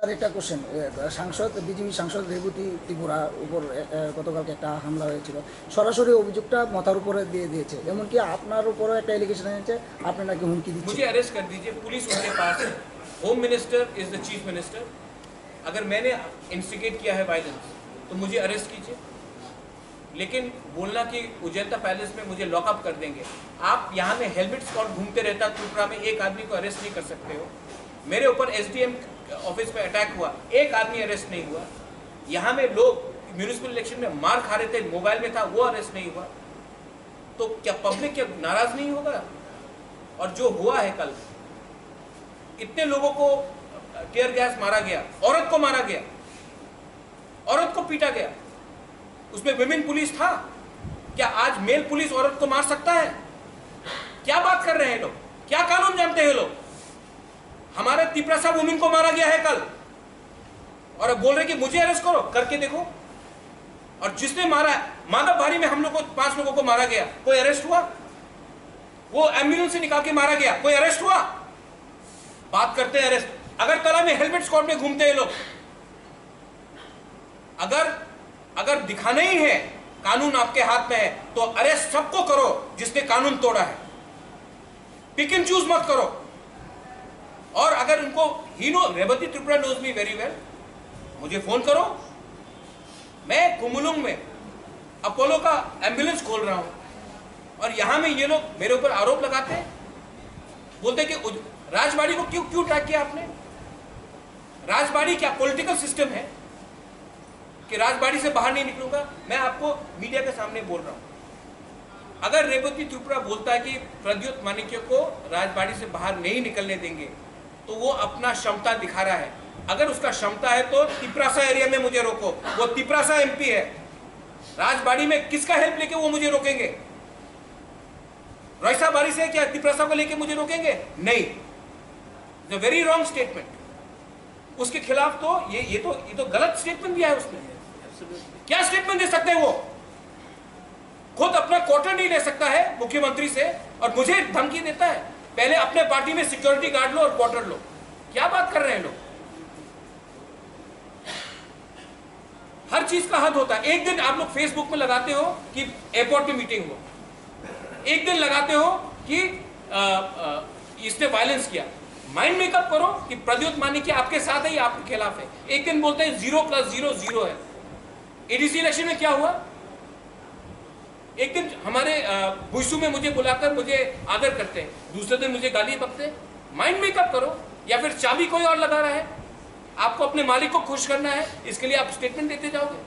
আরেকটা কোশ্চেন, সাংসদ বিজেপি সাংসদ রেবতী ত্রিপুরা উপর গতকালকে একটা হামলা হয়েছিল, সরাসরি অভিযোগটা মাথার উপরে দিয়ে দিয়েছে, এমনকি আপনার উপরও একটা এলিগেশন এনেছে, আপনি নাকি হুমকি দিচ্ছেন। मुझे अरेस्ट कर दीजिए, पुलिस उनके पास है, home minister is the chief minister. अगर मैंने इंस्टिगेट किया है वायलेंस तो मुझे अरेस्ट कीजिए, लेकिन बोलना कि उजैता पैलेस में मुझे लॉकअप कर देंगे, आप यहाँ में हेलमेट स्क्वाड घूमते रहता त्रिपुरा में, एक आदमी को अरेस्ट नहीं कर सकते हो। मेरे ऊपर एसडीएम ऑफिस में अटैक हुआ, एक आदमी अरेस्ट नहीं हुआ। यहाँ में लोग म्यूनिसिपल इलेक्शन में मार खा रहे थे, मोबाइल में था, वो अरेस्ट नहीं हुआ। तो क्या पब्लिक क्या नाराज नहीं होगा? और जो हुआ है कल, इतने लोगों को टीयर गैस मारा गया, औरत को मारा गया, औरत को पीटा गया, उसमें विमेन पुलिस था। क्या आज मेल पुलिस औरत को मार सकता है? क्या बात कर रहे हैं लोग? क्या कानून जानते हैं लोग? हमारे तिपरासा वुमेन को मारा गया है कल, और अब बोल रहे कि मुझे अरेस्ट करो, करके देखो। और जिसने मारा, माधव भारी में हम लोग को 5 लोगों को मारा गया, कोई अरेस्ट हुआ? वो एम्बुलेंस से निकाल के मारा गया, कोई अरेस्ट हुआ? बात करते हैं अरेस्ट। अगरतला में हेलमेट स्क्वाड में घूमते हैं लोग। अगर दिखाना ही है कानून आपके हाथ में है तो अरेस्ट सबको करो जिसने कानून तोड़ा है, पिक एंड चूज मत करो। और अगर उनको ही know, Revati Tripura knows me very well, मुझे फोन करो। मैं कुमुलुंग में अपोलो का एम्बुलेंस खोल रहा हूं, और यहां में ये लोग मेरे ऊपर आरोप लगाते हैं, बोलते हैं कि राजबाड़ी को क्यों ट्रैक किया आपने? राजबाड़ी क्या पॉलिटिकल सिस्टम है कि राजबाड़ी से बाहर नहीं निकलूंगा? मैं आपको मीडिया के सामने बोल रहा हूं, अगर रेवती त्रिपुरा बोलता है कि प्रद्युत माणिक्य को राजबाड़ी से बाहर नहीं निकलने देंगे, तो वो अपना क्षमता दिखा रहा है। अगर उसका क्षमता है तो तिपरासा एरिया में मुझे रोको, वो तिपरासा एमपी है। राजबाड़ी में किसका हेल्प लेके वो मुझे रोकेंगे? रईसा बारी से क्या तिपरासा को लेके मुझे रोकेंगे? नहीं। The very wrong statement. उसके खिलाफ तो ये तो गलत स्टेटमेंट दिया है उसने। क्या स्टेटमेंट दे सकते हैं वो? खुद अपना क्वार्टर नहीं ले सकता है मुख्यमंत्री से, और मुझे धमकी देता है। पहले अपने पार्टी में सिक्योरिटी गार्ड लो और क्वार्टर लो। क्या बात कर रहे हैं लोग? हर चीज का हद होता है। एक दिन आप लोग फेसबुक में लगाते हो कि एयरपोर्ट में मीटिंग हो, एक दिन लगाते हो कि इसने वायलेंस किया। माइंड मेकअप करो कि प्रद्युत माणिक्य आपके साथ है या आपके खिलाफ है। एक दिन बोलते हैं 0 + 0 0 है। एडीसी इलेक्शन में क्या हुआ? एक दिन हमारे बुशू में मुझे बुलाकर मुझे आदर करते हैं, दूसरे दिन मुझे गाली बकते हैं। माइंड मेकअप करो, या फिर चाबी कोई और लगा रहा है, आपको अपने मालिक को खुश करना है, इसके लिए आप स्टेटमेंट देते जाओगे।